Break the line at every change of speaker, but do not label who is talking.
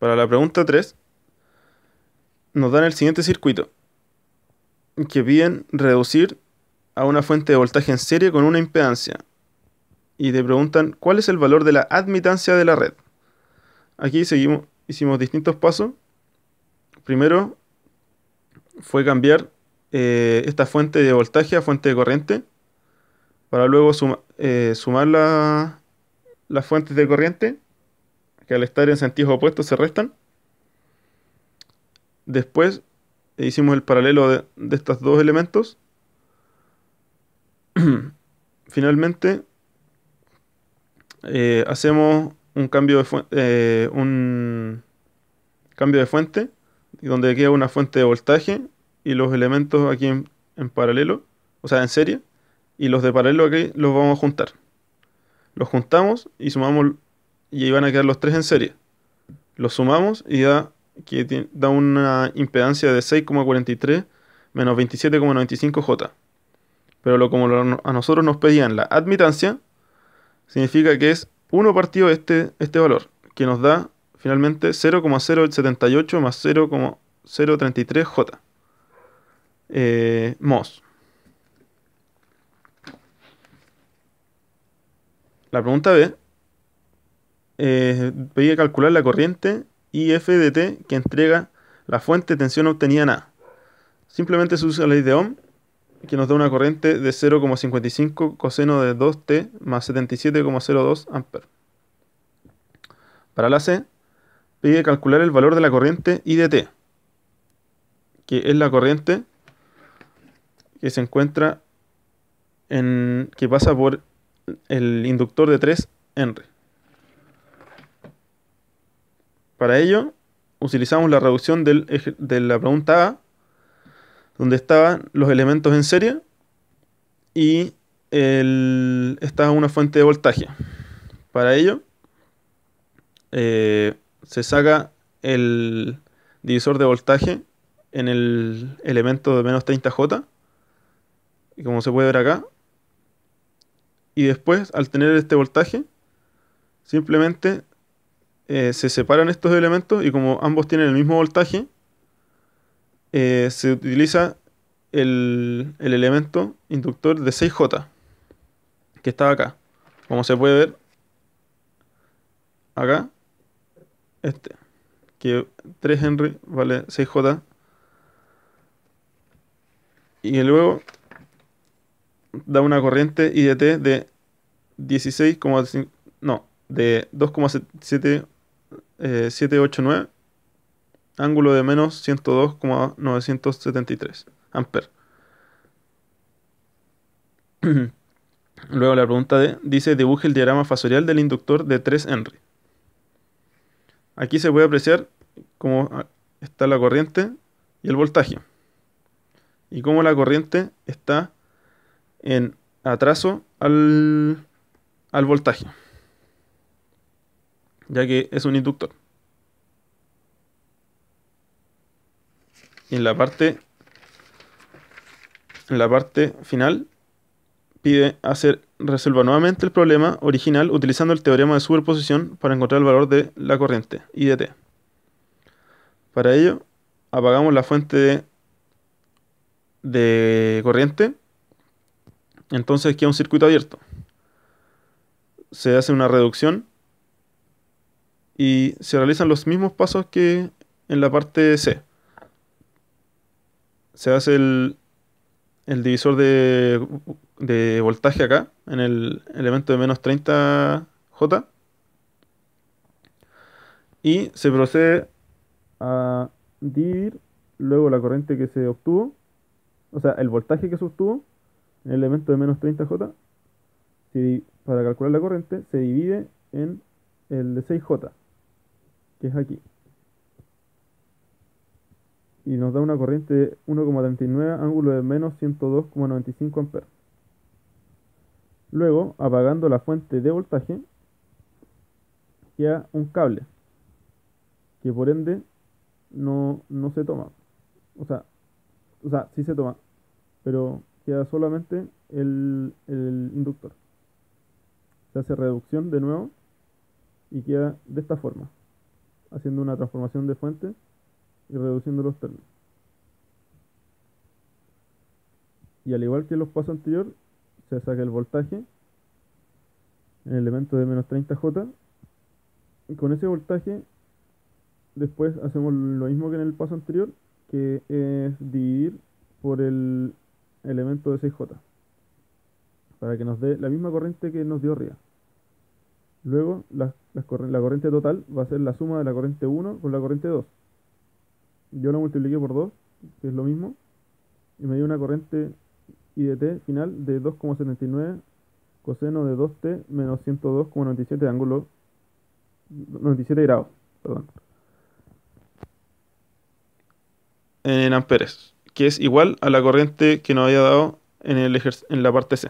Para la pregunta 3 nos dan el siguiente circuito, que piden reducir a una fuente de voltaje en serie con una impedancia. Y te preguntan cuál es el valor de la admitancia de la red. Aquí hicimos distintos pasos. Primero fue cambiar esta fuente de voltaje a fuente de corriente, para luego sumar las fuentes de corriente, que al estar en sentidos opuestos se restan. Después hicimos el paralelo de estos dos elementos. Finalmente hacemos un cambio de fuente, donde queda una fuente de voltaje y los elementos aquí en paralelo, o sea, en serie, y los de paralelo aquí los vamos a juntar. Los juntamos y sumamos, y ahí van a quedar los tres en serie. Los sumamos y da una impedancia de 6,43 menos 27,95 J. Pero a nosotros nos pedían la admitancia, significa que es uno partido este valor, que nos da finalmente 0,078 más 0,033 J. Mos. La pregunta B pedía calcular la corriente IF de T que entrega la fuente de tensión obtenida en A. Simplemente se usa la ley de Ohm, que nos da una corriente de 0,55 coseno de 2T más 77,02 amperes. Para la C, pide calcular el valor de la corriente I de T, que es la corriente que se encuentra que pasa por el inductor de 3 Henry. Para ello, utilizamos la reducción de la pregunta A, donde estaban los elementos en serie y estaba una fuente de voltaje. Para ello, se saca el divisor de voltaje en el elemento de menos 30J, y como se puede ver acá. Y después, al tener este voltaje, simplemente se separan estos elementos y como ambos tienen el mismo voltaje, se utiliza el elemento inductor de 6J, que estaba acá. Como se puede ver acá, que 3 Henry vale 6J. Y luego da una corriente IDT de 16,5, no, de 2,789, ángulo de menos 102,973 amperes. Luego la pregunta D dice: dibuje el diagrama fasorial del inductor de 3 Henry. Aquí se puede apreciar cómo está la corriente y el voltaje, y cómo la corriente está en atraso al voltaje, ya que es un inductor. Y en la parte final pide resuelva nuevamente el problema original utilizando el teorema de superposición para encontrar el valor de la corriente I de T. Para ello, apagamos la fuente de corriente, entonces queda un circuito abierto. Se hace una reducción y se realizan los mismos pasos que en la parte C. Se hace el divisor de voltaje acá, en el elemento de menos 30J, y se procede a dividir luego la corriente que se obtuvo, o sea, el voltaje que se obtuvo en el elemento de menos 30J. Para calcular la corriente se divide en el de 6J, que es aquí, y nos da una corriente de 1,39 ángulo de menos 102,95 amperes. Luego, apagando la fuente de voltaje, queda un cable, que por ende no se toma. O sea, sí se toma, pero queda solamente el inductor. Se hace reducción de nuevo y queda de esta forma. haciendo una transformación de fuente y reduciendo los términos. Y al igual que en los pasos anteriores, se saca el voltaje en el elemento de menos 30J. Y con ese voltaje, después hacemos lo mismo que en el paso anterior, que es dividir por el elemento de 6J, para que nos dé la misma corriente que nos dio arriba. Luego, la corriente total va a ser la suma de la corriente 1 con la corriente 2. Yo lo multipliqué por 2, que es lo mismo, y me dio una corriente IDT final de 2,79 coseno de 2t menos 102,97 ángulo 97 grados, perdón, en amperes, que es igual a la corriente que nos había dado en la parte C.